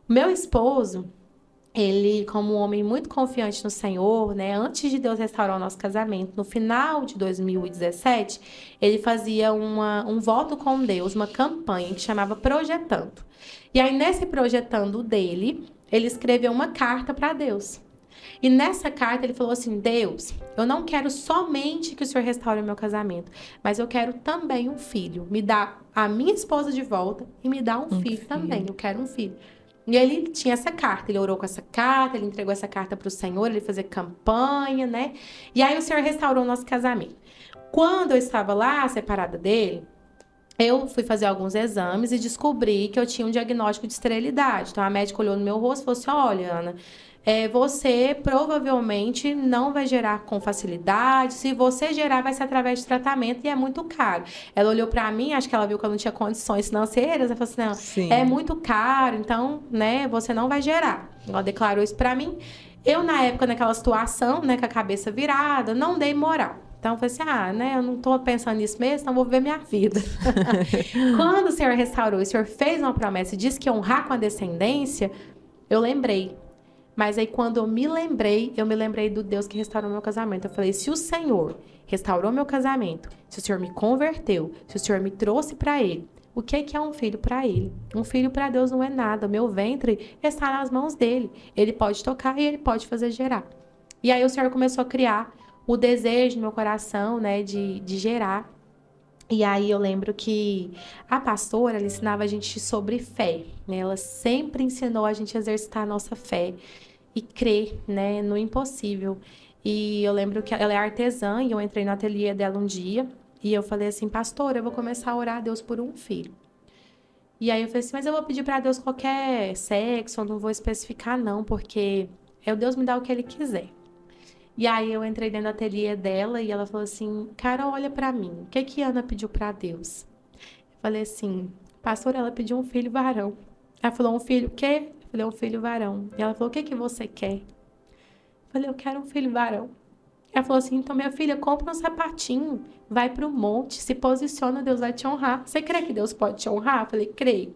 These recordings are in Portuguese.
O meu esposo, ele, como um homem muito confiante no Senhor, né, antes de Deus restaurar o nosso casamento, no final de 2017, ele fazia um voto com Deus, uma campanha que chamava Projetando. E aí, nesse projetando dele, ele escreveu uma carta para Deus. E nessa carta ele falou assim: Deus, eu não quero somente que o Senhor restaure o meu casamento, mas eu quero também um filho. Me dá a minha esposa de volta e me dá um Um filho também. filho. Eu quero um filho. E ele tinha essa carta, ele orou com essa carta, ele entregou essa carta para o Senhor, ele fazia campanha, né? E aí o Senhor restaurou o nosso casamento. Quando eu estava lá, separada dele, eu fui fazer alguns exames e descobri que eu tinha um diagnóstico de esterilidade. Então, a médica olhou no meu rosto e falou assim: olha, Ana, você provavelmente não vai gerar com facilidade. Se você gerar, vai ser através de tratamento e é muito caro. Ela olhou para mim, acho que ela viu que eu não tinha condições financeiras. Ela falou assim: não, é Sim. muito caro, então, né, você não vai gerar. Ela declarou isso para mim. Eu, na época, naquela situação, né, com a cabeça virada, não dei moral. Então, eu falei assim: né, eu não tô pensando nisso mesmo, então vou viver minha vida. Quando o Senhor restaurou, o Senhor fez uma promessa e disse que ia honrar com a descendência, eu lembrei. Mas aí, quando eu me lembrei do Deus que restaurou meu casamento. Eu falei: se o Senhor restaurou meu casamento, se o Senhor me converteu, se o Senhor me trouxe para Ele, o que é um filho para Ele? Um filho para Deus não é nada. O meu ventre está nas mãos dele. Ele pode tocar e ele pode fazer gerar. E aí, o Senhor começou a criar o desejo no meu coração, né, de gerar. E aí eu lembro que a pastora, ela ensinava a gente sobre fé, né? Ela sempre ensinou a gente a exercitar a nossa fé e crer, né, no impossível. E eu lembro que ela é artesã e eu entrei no ateliê dela um dia e eu falei assim: pastora, eu vou começar a orar a Deus por um filho. E aí eu falei assim: mas eu vou pedir para Deus qualquer sexo, eu não vou especificar não, porque é o Deus me dá o que ele quiser. E aí eu entrei dentro do ateliê dela e ela falou assim: Carol, olha pra mim, o que que Ana pediu pra Deus? Eu falei assim: pastora, ela pediu um filho varão. Ela falou: um filho o quê? Eu falei: um filho varão. E ela falou: o que que você quer? Eu falei: eu quero um filho varão. Ela falou assim: então minha filha, compra um sapatinho, vai pro monte, se posiciona, Deus vai te honrar. Você crê que Deus pode te honrar? Eu falei: creio.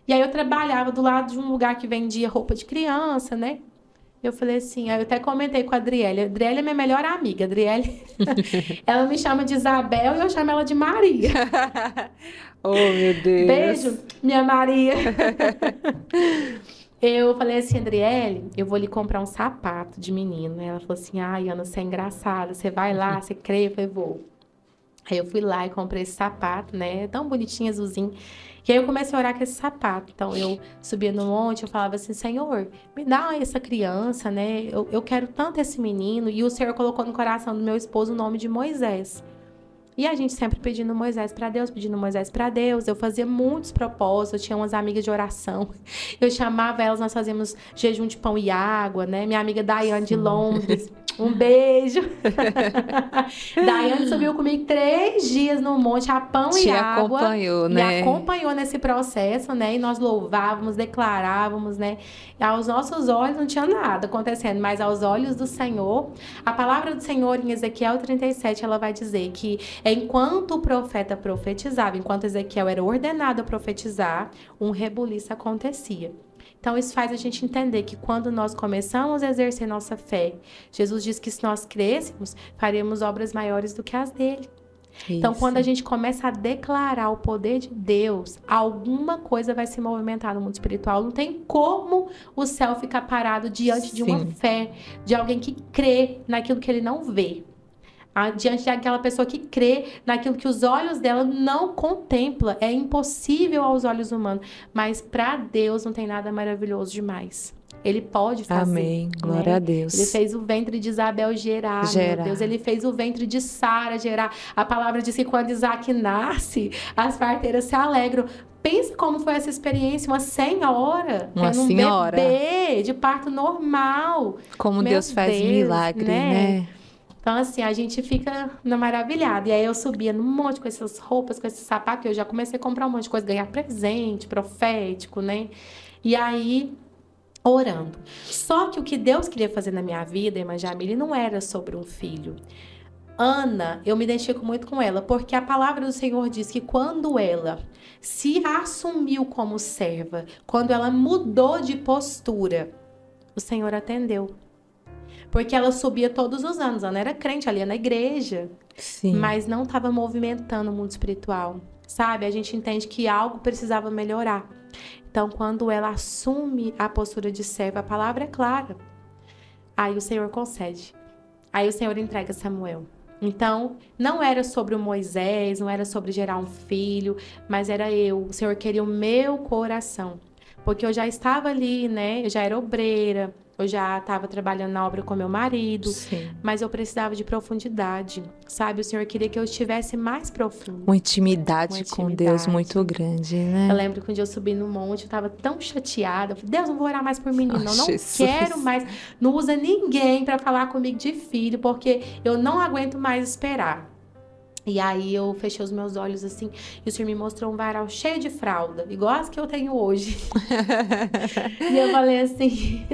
E aí eu trabalhava do lado de um lugar que vendia roupa de criança, né? Eu falei assim, aí eu até comentei com a Adriele. A Adriele é minha melhor amiga. A Adriele, ela me chama de Isabel e eu chamo ela de Maria. Oh, meu Beijo, Deus. minha Maria. Eu falei assim: Adriele, eu vou lhe comprar um sapato de menino. Ela falou assim: ai, Ana, você é engraçada. Você vai lá, você crê? Eu falei: vou. Aí eu fui lá e comprei esse sapato, né? Tão bonitinho, azulzinho. E aí eu comecei a orar com esse sapato. Então eu subia no monte, eu falava assim: Senhor, me dá essa criança, né? Eu quero tanto esse menino. E o Senhor colocou no coração do meu esposo o nome de Moisés. E a gente sempre pedindo Moisés para Deus, pedindo Moisés para Deus. Eu fazia muitos propósitos, eu tinha umas amigas de oração. Eu chamava elas, nós fazíamos jejum de pão e água, né? Minha amiga Daiane de Sim. Londres. Um beijo. Daiane subiu comigo 3 dias no monte a pão e Te água. acompanhou, Me né? acompanhou nesse processo, né? E nós louvávamos, declarávamos, né? E aos nossos olhos não tinha nada acontecendo, mas aos olhos do Senhor, a palavra do Senhor em Ezequiel 37, ela vai dizer que enquanto o profeta profetizava, enquanto Ezequiel era ordenado a profetizar, um rebuliço acontecia. Então, isso faz a gente entender que quando nós começamos a exercer nossa fé, Jesus diz que se nós crescemos, faremos obras maiores do que as dele. Então, quando a Isso. gente começa a declarar o poder de Deus, alguma coisa vai se movimentar no mundo espiritual. Não tem como o céu ficar parado diante de uma Sim. fé, de alguém que crê naquilo que ele não vê. Diante daquela pessoa que crê naquilo que os olhos dela não contempla. É impossível aos olhos humanos. Mas para Deus não tem nada maravilhoso demais. Ele pode fazer, Amém. Glória a né? Ele Deus. fez o ventre de Isabel gerar, meu Deus. Gerar. Ele fez o ventre de Sara gerar. A palavra diz que quando Isaac nasce, as parteiras se alegram. Pensa como foi essa experiência, uma senhora Uma tendo um senhora. bebê de parto normal. Como Meu Deus faz Deus, milagre, né? né? Então, assim, a gente fica maravilhada. E aí eu subia num monte com essas roupas, com esse sapato, e eu já comecei a comprar um monte de coisa, ganhar presente, profético, né? E aí, orando. Só que o que Deus queria fazer na minha vida, irmã Jamile, não era sobre um filho. Ana, eu me identifico muito com ela, porque a palavra do Senhor diz que quando ela se assumiu como serva, quando ela mudou de postura, o Senhor atendeu. Porque ela subia todos os anos, Ana era crente, ali na igreja, Sim. mas não estava movimentando o mundo espiritual, sabe? A gente entende que algo precisava melhorar. Então, quando ela assume a postura de serva, a palavra é clara. Aí o Senhor concede. Aí o Senhor entrega Samuel. Então, não era sobre o Moisés, não era sobre gerar um filho, mas era eu. O Senhor queria o meu coração. Porque eu já estava ali, né? Eu já era obreira, eu já estava trabalhando na obra com meu marido, Sim. mas eu precisava de profundidade, sabe? O Senhor queria que eu estivesse mais profundo. Uma intimidade com Deus muito grande, né? Eu lembro que um dia eu subi no monte, eu estava tão chateada. Eu falei, Deus, não vou orar mais por menino, não Jesus. quero mais. Não usa ninguém para falar comigo de filho, porque eu não aguento mais esperar. E aí eu fechei os meus olhos assim, e o Senhor me mostrou um varal cheio de fralda, igual as que eu tenho hoje. E eu falei assim,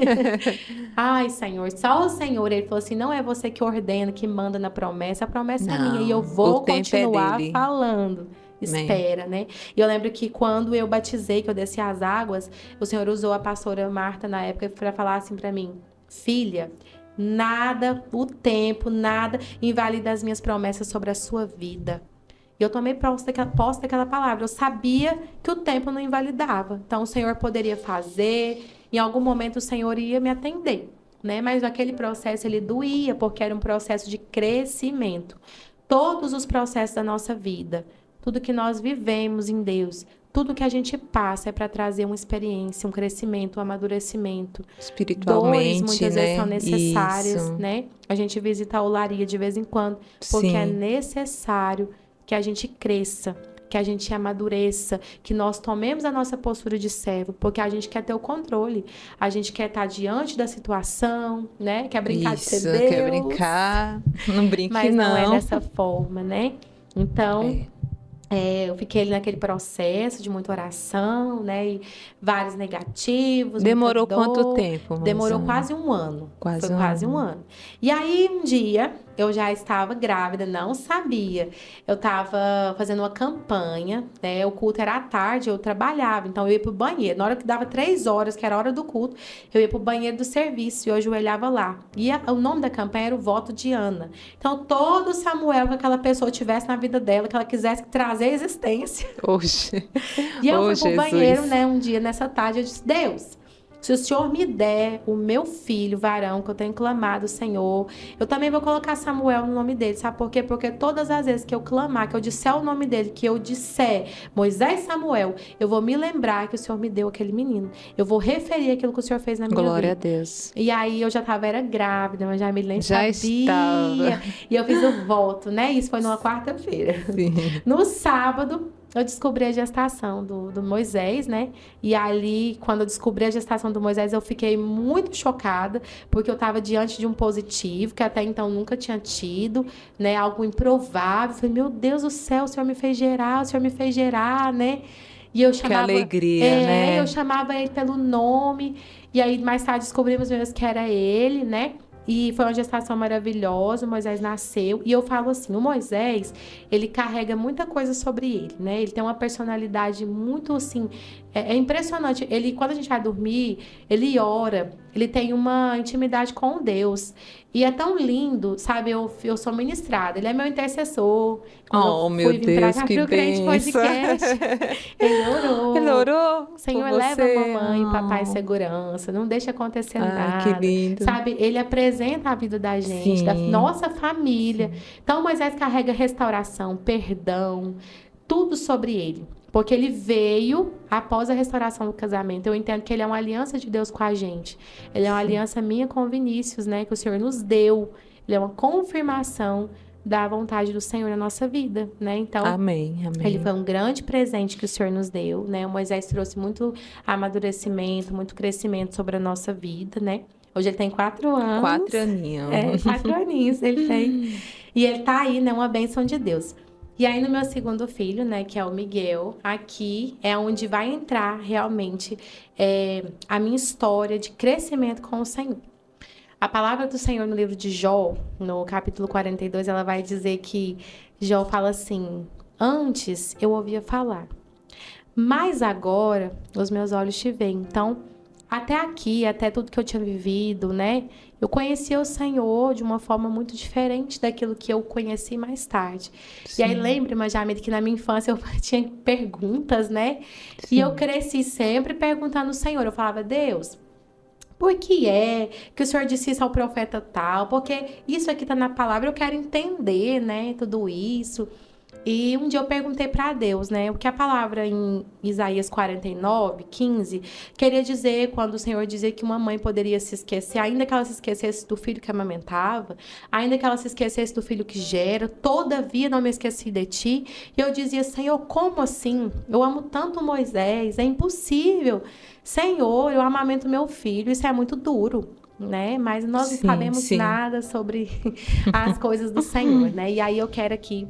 ai Senhor, só o Senhor. Ele falou assim, não é você que ordena, que manda na promessa, a promessa é minha, e eu vou continuar falando. Espera, né? E eu lembro que quando eu batizei, que eu desci as águas, o Senhor usou a pastora Marta na época para falar assim para mim, filha, nada, o tempo, nada invalida as minhas promessas sobre a sua vida. E eu tomei posse daquela palavra. Eu sabia que o tempo não invalidava. Então, o Senhor poderia fazer. Em algum momento, o Senhor ia me atender, né? Mas aquele processo, ele doía, porque era um processo de crescimento. Todos os processos da nossa vida, tudo que nós vivemos em Deus, tudo que a gente passa é para trazer uma experiência, um crescimento, um amadurecimento. Espiritualmente, Dores muitas vezes são necessárias, isso. né? A gente visita a olaria de vez em quando, porque é necessário que a gente cresça, que a gente amadureça, que nós tomemos a nossa postura de servo, porque a gente quer ter o controle. A gente quer estar diante da situação, né? Quer brincar de ser Deus. Quer brincar, não brinque mas não é dessa forma, né? Então... eu fiquei ali naquele processo de muita oração, né? E vários negativos. Demorou quanto tempo? Demorou quase um ano. Foi quase um ano. E aí, um dia, eu já estava grávida, não sabia. Eu estava fazendo uma campanha, né? O culto era à tarde, eu trabalhava. Então, eu ia pro banheiro. Na hora que dava 3 horas, que era a hora do culto, eu ia pro banheiro do serviço e eu ajoelhava lá. E o nome da campanha era o Voto de Ana. Então, todo Samuel que aquela pessoa tivesse na vida dela, que ela quisesse trazer a existência. Oxe. E eu fui pro banheiro, né, um dia nessa tarde, eu disse, Deus, se o Senhor me der o meu filho, varão, que eu tenho clamado, Senhor, eu também vou colocar Samuel no nome dele, sabe por quê? Porque todas as vezes que eu clamar, que eu disser o nome dele, que eu disser Moisés Samuel, eu vou me lembrar que o Senhor me deu aquele menino. Eu vou referir aquilo que o Senhor fez na minha vida. Glória a Deus. E aí eu já era grávida, mas já me nem já sabia. Estava. E eu fiz o voto, né? Isso foi numa quarta-feira. No sábado, eu descobri a gestação do Moisés, né? E ali, quando eu descobri a gestação do Moisés, eu fiquei muito chocada, porque eu estava diante de um positivo, que até então nunca tinha tido, né? Algo improvável. Eu falei, meu Deus do céu, o Senhor me fez gerar, né? E eu chamava, que alegria, né? Eu chamava ele pelo nome. E aí, mais tarde, descobrimos mesmo que era ele, né? E foi uma gestação maravilhosa, o Moisés nasceu. E eu falo assim, o Moisés, ele carrega muita coisa sobre ele, né? Ele tem uma personalidade muito, assim, é impressionante. Ele, quando a gente vai dormir, ele ora, ele tem uma intimidade com Deus. E é tão lindo, sabe? Eu sou ministrada, ele é meu intercessor. Quando meu Deus, pra cá, que bênção. Ele orou. Senhor, leva a mamãe e papai em segurança, não deixa acontecer nada. Que lindo. Sabe? Ele apresenta a vida da gente, da nossa família. Sim. Então, Moisés carrega restauração, perdão, tudo sobre ele. Porque ele veio após a restauração do casamento. Eu entendo que ele é uma aliança de Deus com a gente. Ele é uma aliança minha com o Vinícius, né? Que o Senhor nos deu. Ele é uma confirmação da vontade do Senhor na nossa vida, né? Então, amém. Ele foi um grande presente que o Senhor nos deu, né? O Moisés trouxe muito amadurecimento, muito crescimento sobre a nossa vida, né? Hoje ele tem 4 anos. 4 aninhos. 4 aninhos ele tem. E ele tá aí, né? Uma bênção de Deus. E aí, no meu segundo filho, né, que é o Miguel, aqui é onde vai entrar realmente a minha história de crescimento com o Senhor. A palavra do Senhor no livro de Jó, no capítulo 42, ela vai dizer que Jó fala assim: antes eu ouvia falar, mas agora os meus olhos te veem. Então, até aqui, até tudo que eu tinha vivido, né? Eu conhecia o Senhor de uma forma muito diferente daquilo que eu conheci mais tarde. Sim. E aí, lembra, Jamile, que na minha infância eu tinha perguntas, né? Sim. E eu cresci sempre perguntando ao Senhor. Eu falava: Deus, por que é que o Senhor disse isso ao profeta tal? Porque isso aqui está na palavra, eu quero entender, né? Tudo isso. E um dia eu perguntei para Deus, né, o que a palavra em Isaías 49:15 queria dizer quando o Senhor dizia que uma mãe poderia se esquecer, ainda que ela se esquecesse do filho que amamentava, ainda que ela se esquecesse do filho que gera, todavia não me esqueci de ti. E eu dizia: Senhor, como assim? Eu amo tanto Moisés, é impossível. Senhor, eu amamento meu filho, isso é muito duro, né? Mas nós não sabemos nada sobre as coisas do Senhor, né? E aí eu quero aqui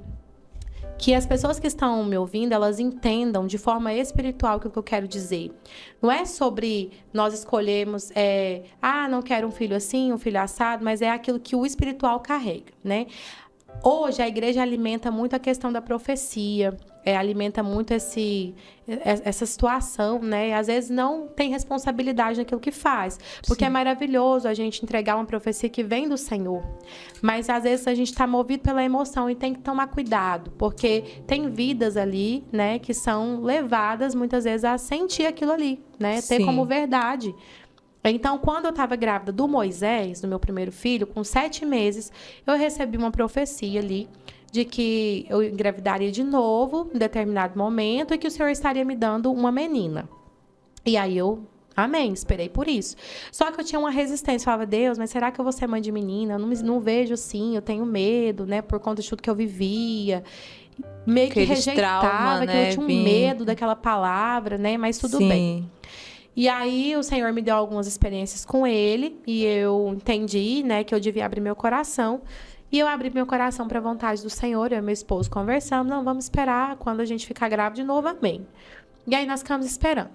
que as pessoas que estão me ouvindo, elas entendam de forma espiritual o que eu quero dizer. Não é sobre nós escolhermos, não quero um filho assim, um filho assado, mas é aquilo que o espiritual carrega, né? Hoje, a igreja alimenta muito a questão da profecia, alimenta muito essa situação, né? Às vezes não tem responsabilidade naquilo que faz, porque é maravilhoso a gente entregar uma profecia que vem do Senhor, mas às vezes a gente está movido pela emoção e tem que tomar cuidado, porque tem vidas ali, né, que são levadas muitas vezes a sentir aquilo ali, né? Ter como verdade. Então, quando eu estava grávida do Moisés, do meu primeiro filho, com 7 meses, eu recebi uma profecia ali de que eu engravidaria de novo em determinado momento e que o Senhor estaria me dando uma menina. E aí eu, amém, esperei por isso. Só que eu tinha uma resistência, eu falava: Deus, mas será que eu vou ser mãe de menina? Eu não vejo assim, eu tenho medo, né, por conta de tudo que eu vivia. Meio que rejeitava, trauma, né, que eu tinha um medo daquela palavra, né, mas tudo bem. E aí o Senhor me deu algumas experiências com ele e eu entendi, né, que eu devia abrir meu coração. E eu abri meu coração para a vontade do Senhor, eu e meu esposo conversamos: não, vamos esperar, quando a gente ficar grávida de novo, amém. E aí nós ficamos esperando.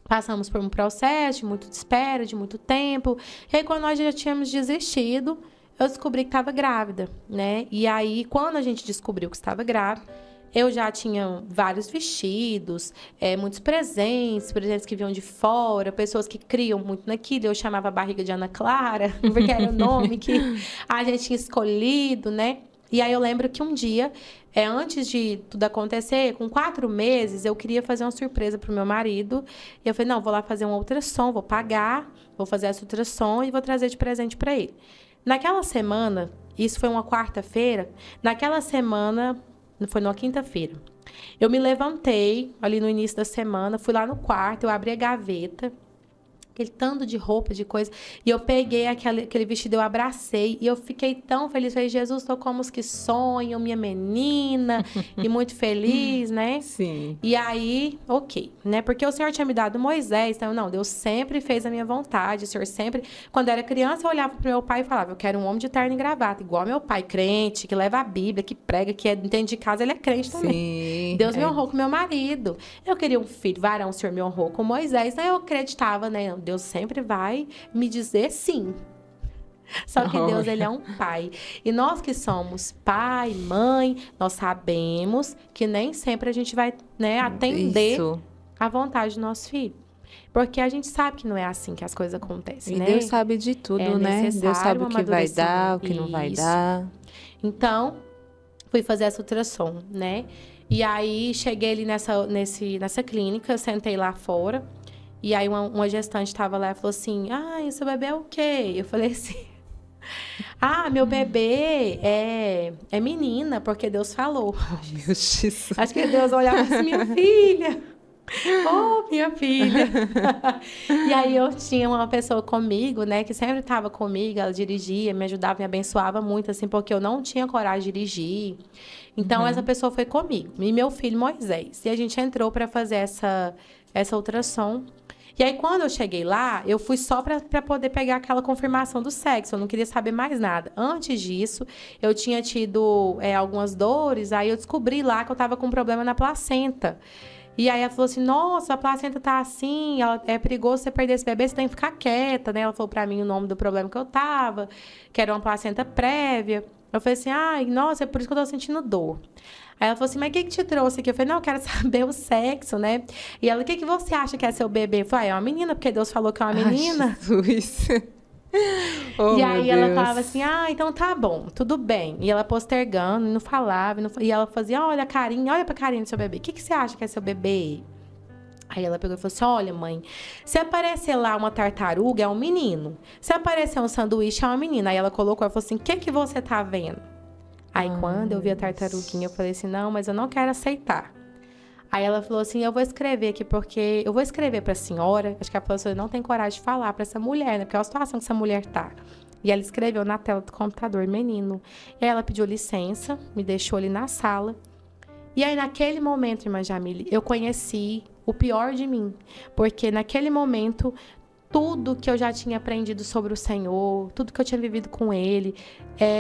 Passamos por um processo de muito espera, de muito tempo. E aí, quando nós já tínhamos desistido, eu descobri que estava grávida, né? E aí, quando a gente descobriu que estava grávida, eu já tinha vários vestidos, muitos presentes que vinham de fora, pessoas que criam muito naquilo. Eu chamava a barriga de Ana Clara, porque era o nome que a gente tinha escolhido, né? E aí eu lembro que um dia, antes de tudo acontecer, com 4 meses, eu queria fazer uma surpresa para o meu marido. E eu falei: não, vou lá fazer um ultrassom, vou pagar, vou fazer essa ultrassom e vou trazer de presente para ele. Naquela semana, isso foi uma quarta-feira, naquela semana... Foi numa quinta-feira. Eu me levantei ali no início da semana, fui lá no quarto, eu abri a gaveta, aquele tanto de roupa, de coisa, e eu peguei aquele vestido, eu abracei, e eu fiquei tão feliz. Falei: Jesus, estou como os que sonham, minha menina, e muito feliz, né? Sim. E aí, ok, né? Porque o Senhor tinha me dado Moisés, então, não, Deus sempre fez a minha vontade, o Senhor sempre... Quando eu era criança, eu olhava pro meu pai e falava: eu quero um homem de terno e gravata, igual meu pai, crente, que leva a Bíblia, que prega, que entende de casa, ele é crente também. Sim. Deus me honrou com meu marido. Eu queria um filho varão, o Senhor me honrou com Moisés, então eu acreditava, né? Deus sempre vai me dizer sim. Só que Deus, ele é um pai. E nós que somos pai, mãe, nós sabemos que nem sempre a gente vai, né, atender à vontade do nosso filho. Porque a gente sabe que não é assim que as coisas acontecem, né? E Deus sabe de tudo, né? Deus sabe o que vai dar, o que não vai dar. Então, fui fazer essa ultrassom, né? E aí, cheguei ali nessa clínica, sentei lá fora. E aí uma gestante estava lá e falou assim: esse bebê é o quê? Eu falei assim: meu bebê é menina, porque Deus falou. Meu Jesus. Acho que Deus olhava assim: minha filha. Oh, minha filha. E aí eu tinha uma pessoa comigo, né, que sempre estava comigo, ela dirigia, me ajudava, me abençoava muito, assim, porque eu não tinha coragem de dirigir. Então, essa pessoa foi comigo, e meu filho Moisés. E a gente entrou para fazer essa ultrassom. E aí, quando eu cheguei lá, eu fui só para poder pegar aquela confirmação do sexo. Eu não queria saber mais nada. Antes disso, eu tinha tido algumas dores. Aí, eu descobri lá que eu estava com um problema na placenta. E aí ela falou assim, nossa, a placenta tá assim, é perigoso você perder esse bebê, você tem que ficar quieta, né? Ela falou pra mim o nome do problema que eu tava, que era uma placenta prévia. Eu falei assim, ai, nossa, é por isso que eu tô sentindo dor. Aí ela falou assim, mas o que te trouxe aqui? Eu falei, não, eu quero saber o sexo, né? E ela, o que você acha que é seu bebê? Eu falei, é uma menina, porque Deus falou que é uma menina. Ai, Jesus. Oh, e aí ela falava assim, então tá bom, tudo bem. E ela postergando, não falava. E ela fazia, olha a carinha, olha pra carinha do seu bebê. O que você acha que é seu bebê? Aí ela pegou e falou assim, olha mãe, se aparecer lá uma tartaruga, é um menino. Se aparecer um sanduíche, é uma menina. Aí ela colocou, ela falou assim, o que você tá vendo? Aí quando eu vi a tartaruguinha, eu falei assim, não, mas eu não quero aceitar. Aí ela falou assim, eu vou escrever aqui, porque eu vou escrever pra senhora. Acho que a professora não tem coragem de falar pra essa mulher, né? Porque é a situação que essa mulher tá. E ela escreveu na tela do computador, menino. E aí ela pediu licença, me deixou ali na sala. E aí naquele momento, irmã Jamile, eu conheci o pior de mim. Porque naquele momento, tudo que eu já tinha aprendido sobre o Senhor, tudo que eu tinha vivido com Ele,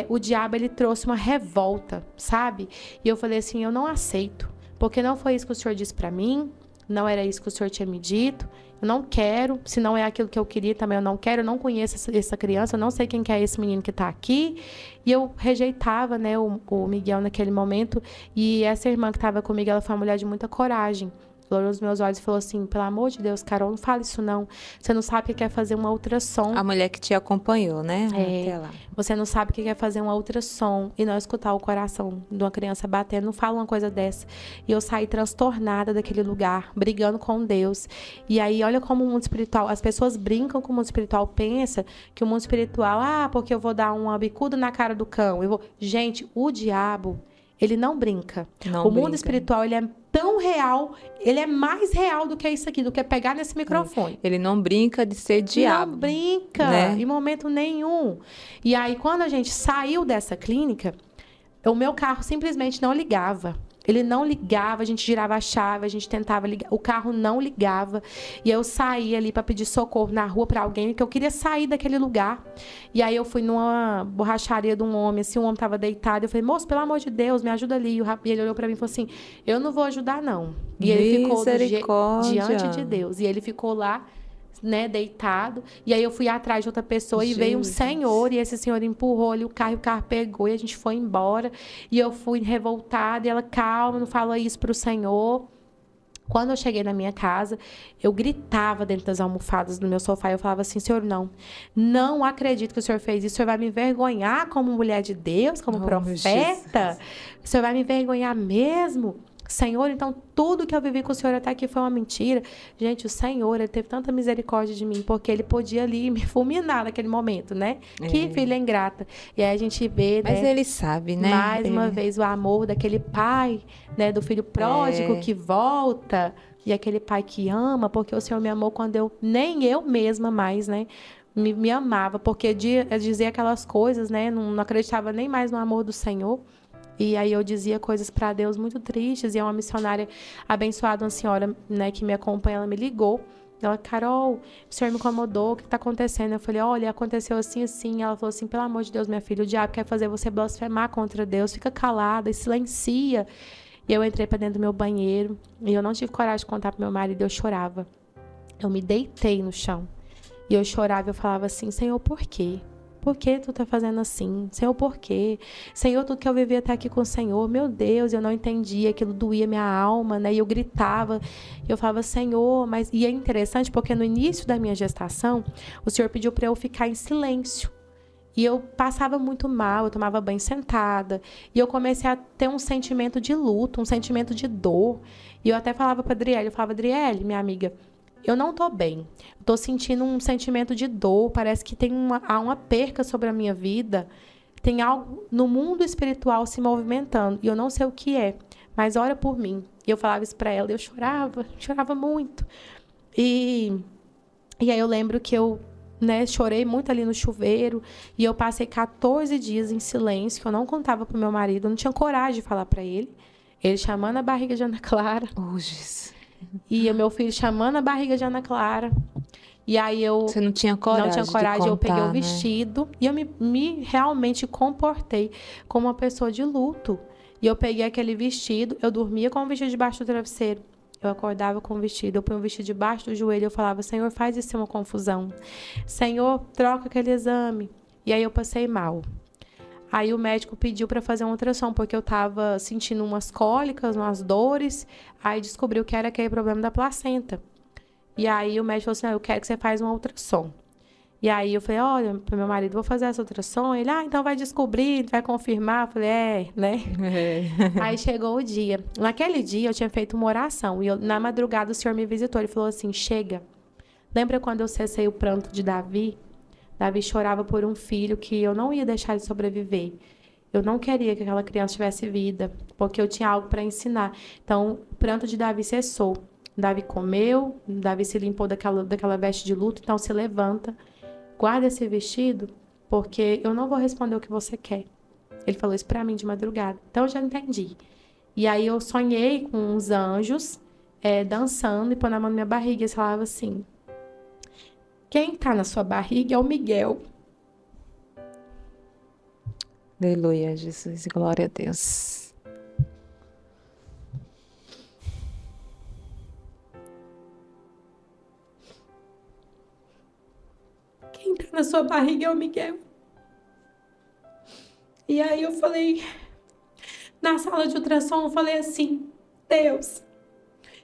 o diabo, ele trouxe uma revolta, sabe? E eu falei assim, eu não aceito. Porque não foi isso que o Senhor disse para mim, não era isso que o Senhor tinha me dito, eu não quero, se não é aquilo que eu queria também eu não quero, eu não conheço essa criança, eu não sei quem que é esse menino que está aqui. E eu rejeitava, né, o Miguel naquele momento, e essa irmã que estava comigo, ela foi uma mulher de muita coragem. Ela olhou nos meus olhos e falou assim, pelo amor de Deus, Carol, não fala isso não. Você não sabe o que é fazer uma ultrassom. A mulher que te acompanhou, né? Até lá. Você não sabe o que é fazer uma ultrassom e não escutar o coração de uma criança batendo. Não fala uma coisa dessa. E eu saí transtornada daquele lugar, brigando com Deus. E aí, olha como o mundo espiritual, as pessoas brincam com o mundo espiritual, pensa que o mundo espiritual, porque eu vou dar uma bicuda na cara do cão. Gente, o diabo, ele não brinca. O mundo espiritual, ele é tão real, ele é mais real do que isso aqui, do que pegar nesse microfone. Ele não brinca de ser diabo. Não brinca, né? Em momento nenhum. E aí, quando a gente saiu dessa clínica, o meu carro simplesmente não ligava. Ele não ligava, a gente girava a chave, a gente tentava ligar, o carro não ligava. E eu saí ali para pedir socorro na rua para alguém, porque eu queria sair daquele lugar. E aí eu fui numa borracharia de um homem, assim, o homem estava deitado. Eu falei, moço, pelo amor de Deus, me ajuda ali. E ele olhou para mim e falou assim, eu não vou ajudar, não. E ele ficou diante de Deus. E ele ficou lá, né, deitado, e aí eu fui atrás de outra pessoa e veio um senhor, e esse senhor empurrou ali o carro pegou, e a gente foi embora, e eu fui revoltada, e ela, calma, não fala isso pro Senhor. Quando eu cheguei na minha casa, eu gritava dentro das almofadas do meu sofá, eu falava assim, Senhor, não acredito que o Senhor fez isso, o Senhor vai me envergonhar como mulher de Deus, como profeta, o Senhor vai me envergonhar mesmo? Senhor, então tudo que eu vivi com o Senhor até aqui foi uma mentira. Gente, o Senhor, ele teve tanta misericórdia de mim, porque ele podia ali me fulminar naquele momento, né? Que filha ingrata. E aí a gente vê, mas ele sabe, né? Mais uma vez o amor daquele pai, né? Do filho pródigo que volta. E aquele pai que ama, porque o Senhor me amou quando nem eu mesma mais, né? Me amava, porque dizia aquelas coisas, né? Não acreditava nem mais no amor do Senhor. E aí eu dizia coisas para Deus muito tristes. E uma missionária abençoada, uma senhora, né, que me acompanha, ela me ligou. Ela, Carol, o Senhor me incomodou, o que está acontecendo? Eu falei, olha, aconteceu assim, assim. Ela falou assim, pelo amor de Deus, minha filha, o diabo quer fazer você blasfemar contra Deus. Fica calada e silencia. E eu entrei para dentro do meu banheiro. E eu não tive coragem de contar pro meu marido, eu chorava. Eu me deitei no chão. E eu chorava, eu falava assim, Senhor, por quê? Por que tu tá fazendo assim? Senhor, por quê? Senhor, tudo que eu vivia até aqui com o Senhor, meu Deus, eu não entendia, aquilo doía minha alma, né? E eu gritava, eu falava, Senhor, mas... E é interessante porque no início da minha gestação, o Senhor pediu para eu ficar em silêncio. E eu passava muito mal, eu tomava banho sentada. E eu comecei a ter um sentimento de luto, um sentimento de dor. E eu até falava para Adriele, eu falava, Adriele, minha amiga, eu não tô bem. Tô sentindo um sentimento de dor. Parece que há uma perca sobre a minha vida. Tem algo no mundo espiritual se movimentando. E eu não sei o que é. Mas ora por mim. E eu falava isso para ela. Eu chorava muito. E aí eu lembro que eu, né, chorei muito ali no chuveiro. E eu passei 14 dias em silêncio, que eu não contava pro meu marido. Eu não tinha coragem de falar para ele. Ele chamando a barriga de Ana Clara. Oh, Jesus. E o meu filho chamando a barriga de Ana Clara. E aí eu... Você não tinha coragem? Não tinha coragem. De contar, eu peguei o né? vestido e eu me realmente comportei como uma pessoa de luto. E eu peguei aquele vestido, eu dormia com o vestido debaixo do travesseiro. Eu acordava com o vestido, eu punha o vestido debaixo do joelho, eu falava, Senhor, faz isso ser uma confusão. Senhor, troca aquele exame. E aí eu passei mal. Aí o médico pediu para fazer uma ultrassom, porque eu estava sentindo umas cólicas, umas dores. Aí descobriu que era aquele problema da placenta. E aí o médico falou assim, eu quero que você faça uma ultrassom. E aí eu falei, olha, pro meu marido, vou fazer essa ultrassom. Ele, então vai descobrir, vai confirmar. Eu falei, né? Aí chegou o dia. Naquele dia eu tinha feito uma oração. E na madrugada o Senhor me visitou. Ele falou assim, chega. Lembra quando eu cessei o pranto de Davi? Davi chorava por um filho que eu não ia deixar ele sobreviver. Eu não queria que aquela criança tivesse vida, porque eu tinha algo para ensinar. Então, o pranto de Davi cessou. Davi comeu, Davi se limpou daquela veste de luto, então se levanta. Guarda esse vestido, porque eu não vou responder o que você quer. Ele falou isso pra mim de madrugada. Então, eu já entendi. E aí, eu sonhei com uns anjos dançando e pondo a mão na minha barriga. E eles falavam assim, quem tá na sua barriga é o Miguel. Aleluia, Jesus. Glória a Deus. Quem tá na sua barriga é o Miguel. E aí eu falei, na sala de ultrassom, eu falei assim, Deus,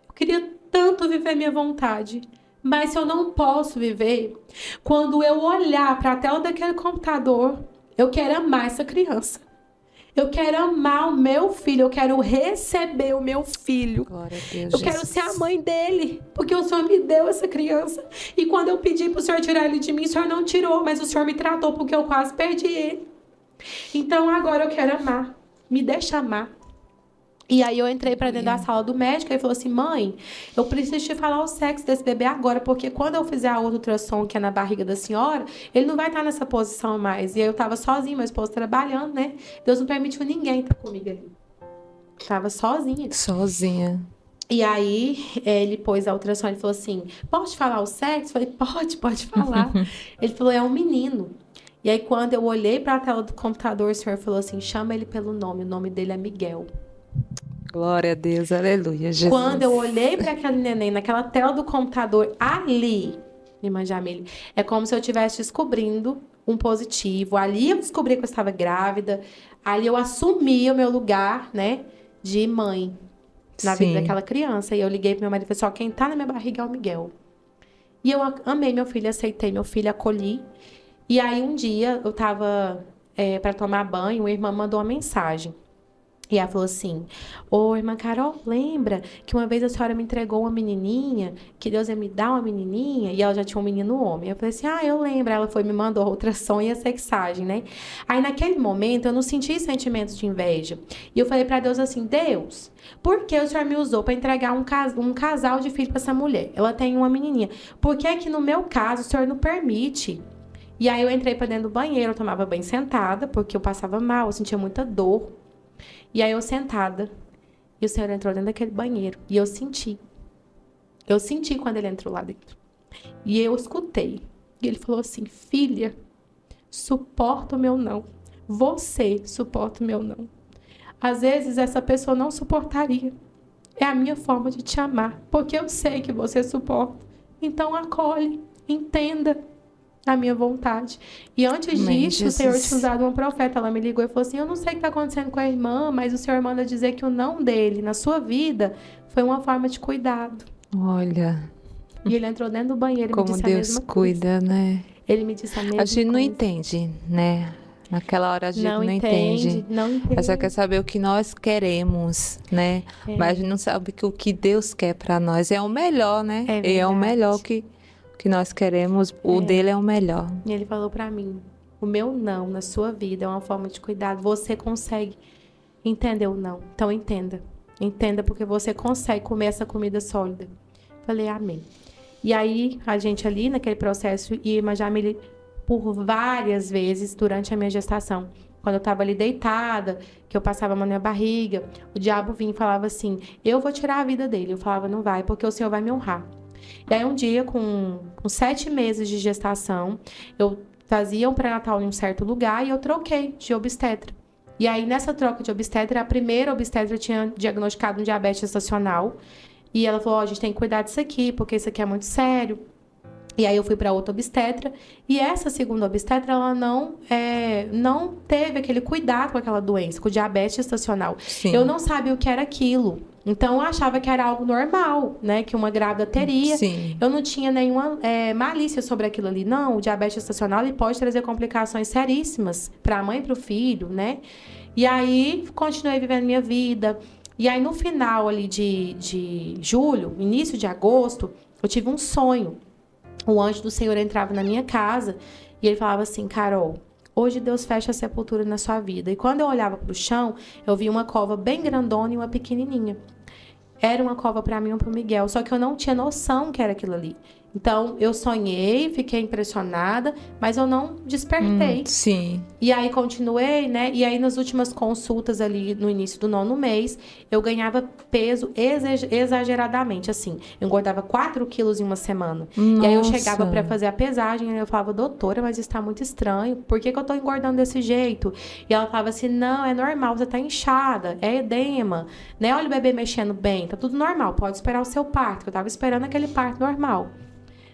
eu queria tanto viver minha vontade, mas se eu não posso viver, quando eu olhar para a tela daquele computador, eu quero amar essa criança. Eu quero amar o meu filho, eu quero receber o meu filho. Glória a Deus, eu quero ser a mãe dele, porque o Senhor me deu essa criança. E quando eu pedi para o Senhor tirar ele de mim, o Senhor não tirou, mas o Senhor me tratou porque eu quase perdi ele. Então agora eu quero amar, me deixa amar. E aí eu entrei para dentro da sala do médico e ele falou assim, mãe, eu preciso te falar o sexo desse bebê agora, porque quando eu fizer a outra ultrassom que é na barriga da senhora, ele não vai estar nessa posição mais. E aí eu tava sozinha, meu esposo trabalhando, né? Deus não permitiu ninguém estar comigo ali. Tava sozinha. Sozinha. E aí ele pôs a ultrassom, ele falou assim, pode falar o sexo? Eu falei, pode falar. Ele falou, é um menino. E aí quando eu olhei para a tela do computador, o senhor falou assim, chama ele pelo nome, o nome dele é Miguel. Glória a Deus, aleluia, Jesus. Quando eu olhei para aquele neném naquela tela do computador ali, irmã Jamile, é como se eu estivesse descobrindo um positivo. Ali eu descobri que eu estava grávida. Ali eu assumi o meu lugar, né, de mãe na vida daquela criança. E eu liguei para meu marido e falei, quem tá na minha barriga é o Miguel. E eu amei meu filho, aceitei meu filho, acolhi. E aí um dia eu estava para tomar banho, uma irmã mandou uma mensagem. E ela falou assim, ô irmã Carol, lembra que uma vez a senhora me entregou uma menininha, que Deus ia me dar uma menininha, e ela já tinha um menino homem. Eu falei assim, eu lembro. Ela foi me mandou a ultrassom e a sexagem, né? Aí naquele momento eu não senti sentimentos de inveja. E eu falei para Deus assim, Deus, por que o senhor me usou para entregar um casal de filho para essa mulher? Ela tem uma menininha. Por que que no meu caso o senhor não permite? E aí eu entrei para dentro do banheiro, eu tomava banho sentada, porque eu passava mal, eu sentia muita dor. E aí eu sentada, e o Senhor entrou dentro daquele banheiro, e eu senti quando ele entrou lá dentro. E eu escutei, e ele falou assim, filha, suporta o meu não, você suporta o meu não. Às vezes essa pessoa não suportaria, é a minha forma de te amar, porque eu sei que você suporta, então acolhe, entenda a minha vontade. E antes disso, Jesus. O Senhor tinha usado uma profeta. Ela me ligou e falou assim, eu não sei o que está acontecendo com a irmã, mas o Senhor manda dizer que o não dele na sua vida foi uma forma de cuidado. Olha. E ele entrou dentro do banheiro e me disse Deus a mesma cuida, coisa. Né? Ele me disse a mesma coisa. A gente não entende, né? Naquela hora a gente não entende. Não entende. Mas só quer saber o que nós queremos, né? Mas a gente não sabe que o que Deus quer para nós é o melhor, né? E é o melhor que nós queremos, o dele é o melhor. E ele falou pra mim, o meu não na sua vida é uma forma de cuidado. Você consegue entender o não. Então entenda. Entenda porque você consegue comer essa comida sólida. Falei, amém. E aí, a gente ali naquele processo, e irmã Jamile, por várias vezes durante a minha gestação, quando eu estava ali deitada, que eu passava a mão na minha barriga, o diabo vinha e falava assim, eu vou tirar a vida dele. Eu falava, não vai, porque o Senhor vai me honrar. E aí um dia, com 7 meses de gestação, eu fazia um pré-natal em um certo lugar e eu troquei de obstetra. E aí nessa troca de obstetra, a primeira obstetra tinha diagnosticado um diabetes gestacional. E ela falou, a gente tem que cuidar disso aqui, porque isso aqui é muito sério. E aí eu fui para outra obstetra, e essa segunda obstetra, ela não teve aquele cuidado com aquela doença, com o diabetes gestacional. Sim. Eu não sabia o que era aquilo. Então, eu achava que era algo normal, né? Que uma grávida teria. Sim. Eu não tinha nenhuma malícia sobre aquilo ali. Não, o diabetes gestacional ele pode trazer complicações seríssimas para a mãe e para o filho, né? E aí, continuei vivendo minha vida. E aí, no final ali de julho, início de agosto, eu tive um sonho. O anjo do Senhor entrava na minha casa e ele falava assim, Carol, hoje Deus fecha a sepultura na sua vida. E quando eu olhava para o chão, eu vi uma cova bem grandona e uma pequenininha. Era uma cova para mim e para o Miguel, só que eu não tinha noção que era aquilo ali. Então, eu sonhei, fiquei impressionada, mas eu não despertei. Sim. E aí, continuei, né? E aí, nas últimas consultas ali, no início do 9º mês, eu ganhava peso exageradamente, assim. Eu engordava 4 quilos em uma semana. Nossa. E aí, eu chegava para fazer a pesagem, e eu falava, doutora, mas isso tá muito estranho. Por que eu tô engordando desse jeito? E ela falava assim, não, é normal, você tá inchada, é edema, né? Olha o bebê mexendo bem, tá tudo normal, pode esperar o seu parto. Eu tava esperando aquele parto normal.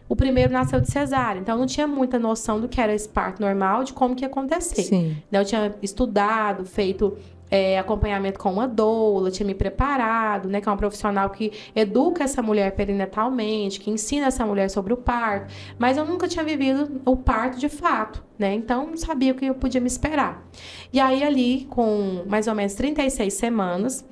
O primeiro nasceu de cesárea, então eu não tinha muita noção do que era esse parto normal, de como que ia acontecer. Sim. Eu tinha estudado, feito acompanhamento com uma doula, tinha me preparado, né, que é uma profissional que educa essa mulher perinatalmente, que ensina essa mulher sobre o parto, mas eu nunca tinha vivido o parto de fato, né, então não sabia o que eu podia me esperar. E aí ali, com mais ou menos 36 semanas,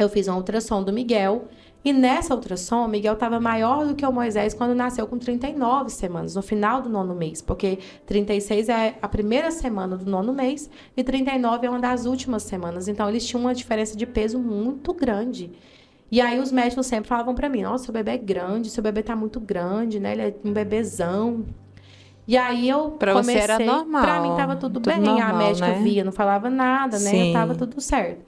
eu fiz uma ultrassom do Miguel. E nessa ultrassom, o Miguel estava maior do que o Moisés quando nasceu com 39 semanas, no final do 9º mês. Porque 36 é a primeira semana do 9º mês e 39 é uma das últimas semanas. Então, eles tinham uma diferença de peso muito grande. E aí, os médicos sempre falavam para mim, nossa, seu bebê é grande, seu bebê tá muito grande, né? Ele é um bebezão. E aí, eu pra comecei... Você era normal. Pra mim, tava tudo bem. Normal, a médica né? via, não falava nada, né? Sim. Tava tudo certo.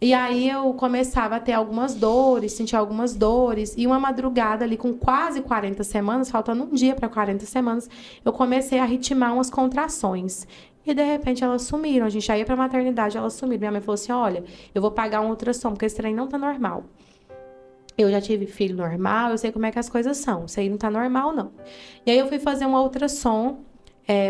E aí eu começava a ter algumas dores, sentir algumas dores. E uma madrugada ali com quase 40 semanas, faltando um dia para 40 semanas, eu comecei a ritmar umas contrações. E de repente elas sumiram. A gente já ia para a maternidade, elas sumiram. Minha mãe falou assim, olha, eu vou pagar um ultrassom, porque esse trem não tá normal. Eu já tive filho normal, eu sei como é que as coisas são. Isso aí não tá normal, não. E aí eu fui fazer um ultrassom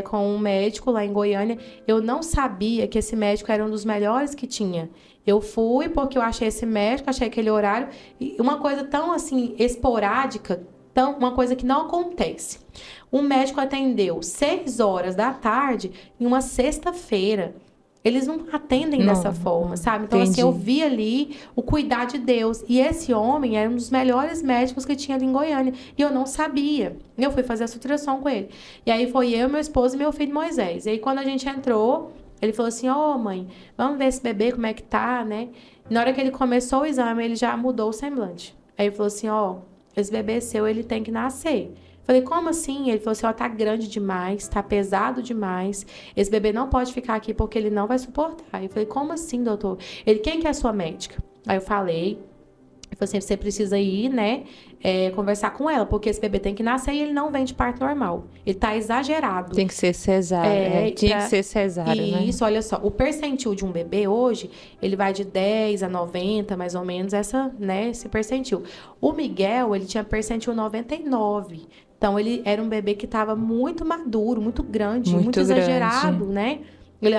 com um médico lá em Goiânia. Eu não sabia que esse médico era um dos melhores que tinha. Eu fui porque eu achei esse médico, achei aquele horário. E uma coisa tão, assim, esporádica, uma coisa que não acontece. Um médico atendeu 6 horas da tarde em uma sexta-feira. Eles não atendem dessa forma, sabe? Então, assim, eu vi ali o cuidar de Deus. E esse homem era um dos melhores médicos que tinha ali em Goiânia. E eu não sabia. Eu fui fazer essa ultrassom com ele. E aí foi eu, meu esposo e meu filho Moisés. E aí, quando a gente entrou, ele falou assim, mãe, vamos ver esse bebê, como é que tá, né? E na hora que ele começou o exame, ele já mudou o semblante. Aí ele falou assim, esse bebê seu, ele tem que nascer. Falei, como assim? Ele falou assim, tá grande demais, tá pesado demais. Esse bebê não pode ficar aqui porque ele não vai suportar. Eu falei, como assim, doutor? Ele, quem que é a sua médica? Aí eu falei, ele falou assim, você precisa ir, né, conversar com ela, porque esse bebê tem que nascer e ele não vem de parto normal. Ele tá exagerado. Tem que ser cesárea. Tinha que ser cesárea, né? Isso, olha só, o percentil de um bebê hoje, ele vai de 10 a 90, mais ou menos, esse percentil. O Miguel, ele tinha percentil 99. Então, ele era um bebê que estava muito maduro, muito grande, muito exagerado, né?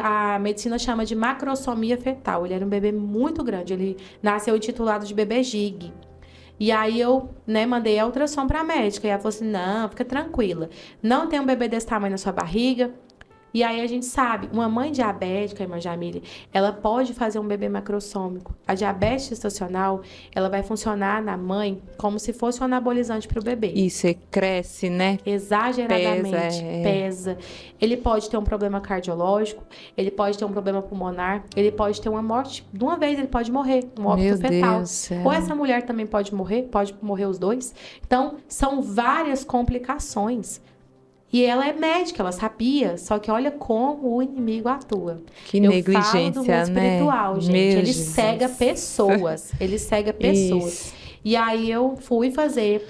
A medicina chama de macrosomia fetal. Ele era um bebê muito grande. Ele nasceu intitulado de bebê Gig. E aí eu, mandei a ultrassom para a médica. E ela falou assim, não, fica tranquila. Não tem um bebê desse tamanho na sua barriga. E aí a gente sabe, uma mãe diabética, irmã Jamile, ela pode fazer um bebê macrossômico. A diabetes gestacional, ela vai funcionar na mãe como se fosse um anabolizante para o bebê. E você cresce, né? Exageradamente, pesa. Ele pode ter um problema cardiológico, ele pode ter um problema pulmonar, ele pode ter uma morte. De uma vez ele pode morrer, um óbito fetal. Ou essa mulher também pode morrer os dois. Então, são várias complicações. E ela é médica, ela sabia, só que olha como o inimigo atua. Que negligência, falo do mundo espiritual, gente. Ele Jesus. cega pessoas. Ele cega pessoas. Isso. E aí eu fui fazer,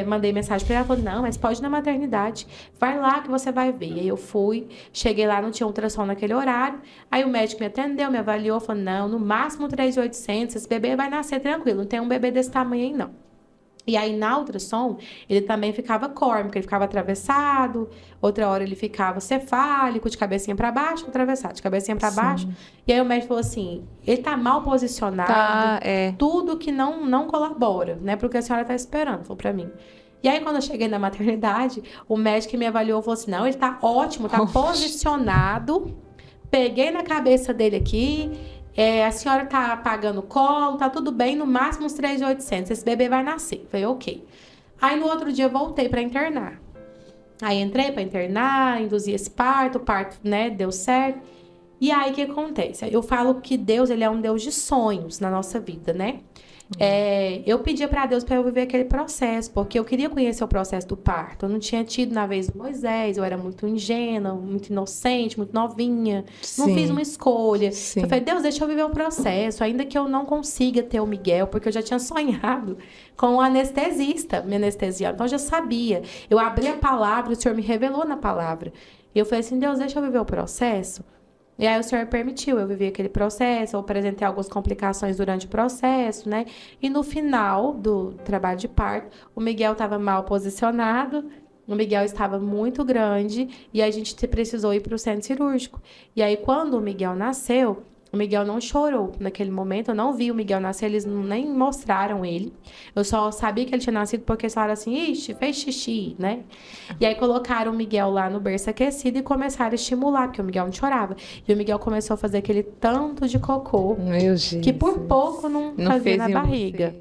mandei mensagem para ela, falou, não, mas pode ir na maternidade. Vai lá que você vai ver. E aí eu fui, cheguei lá, não tinha ultrassom naquele horário. Aí o médico me atendeu, me avaliou, falou, não, no máximo 3.800, esse bebê vai nascer tranquilo. Não tem um bebê desse tamanho aí, não. E aí, na ultrassom, ele também ficava córmico, ele ficava atravessado, outra hora ele ficava cefálico, de cabecinha para baixo, atravessado, de cabecinha para baixo. E aí o médico falou assim, ele tá mal posicionado, tudo que não colabora, né, pro que a senhora tá esperando, falou para mim. E aí, quando eu cheguei na maternidade, o médico que me avaliou falou assim, não, ele tá ótimo, tá posicionado, peguei na cabeça dele aqui... a senhora tá pagando o colo, tá tudo bem, no máximo uns 3.800. Esse bebê vai nascer. Falei, ok. Aí no outro dia eu voltei para internar. Aí entrei para internar, induzi esse parto, o parto, né, deu certo. E aí o que acontece? Eu falo que Deus, ele é um Deus de sonhos na nossa vida, né? Eu pedia para Deus para eu viver aquele processo, porque eu queria conhecer o processo do parto. Eu não tinha tido na vez do Moisés, eu era muito ingênua, muito inocente, muito novinha. Sim. Não fiz uma escolha. Sim. Eu falei, Deus, deixa eu viver o processo, ainda que eu não consiga ter o Miguel, porque eu já tinha sonhado com um anestesista, me anestesiando. Então eu já sabia. Eu abri a palavra, o Senhor me revelou na palavra. E eu falei assim, Deus, deixa eu viver o processo. E aí o Senhor permitiu, eu vivi aquele processo, eu apresentei algumas complicações durante o processo, né? E no final do trabalho de parto, o Miguel estava mal posicionado, o Miguel estava muito grande e a gente precisou ir para o centro cirúrgico. E aí quando o Miguel nasceu, o Miguel não chorou naquele momento, eu não vi o Miguel nascer, eles nem mostraram ele. Eu só sabia que ele tinha nascido porque eles falaram assim, ixi, fez xixi, né? E aí colocaram o Miguel lá no berço aquecido e começaram a estimular, porque o Miguel não chorava. E o Miguel começou a fazer aquele tanto de cocô, que por pouco não fazia na barriga.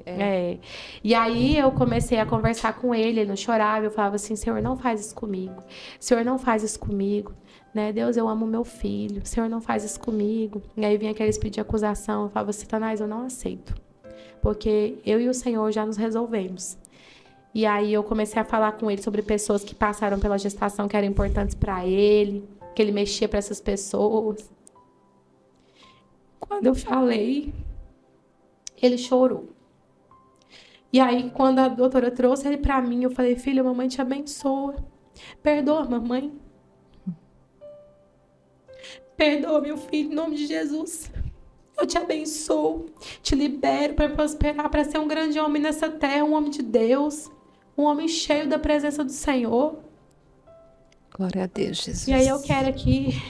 E aí eu comecei a conversar com ele, ele não chorava, eu falava assim, Senhor, não faz isso comigo. Senhor, não faz isso comigo. Né? Deus, eu amo meu filho, o Senhor não faz isso comigo. E aí vinha aqueles pedidos de acusação, eu falava, Satanás, eu não aceito, porque eu e o Senhor já nos resolvemos. E aí eu comecei a falar com ele sobre pessoas que passaram pela gestação que eram importantes para ele, que ele mexia para essas pessoas. Quando eu falei, ele chorou. E aí quando a doutora trouxe ele para mim, eu falei, filho, a mamãe te abençoa, perdoa, mamãe. Perdoa, meu filho, em nome de Jesus. Eu te abençoo, te libero para prosperar, para ser um grande homem nessa terra, um homem de Deus, um homem cheio da presença do Senhor. Glória a Deus, Jesus. E aí eu quero aqui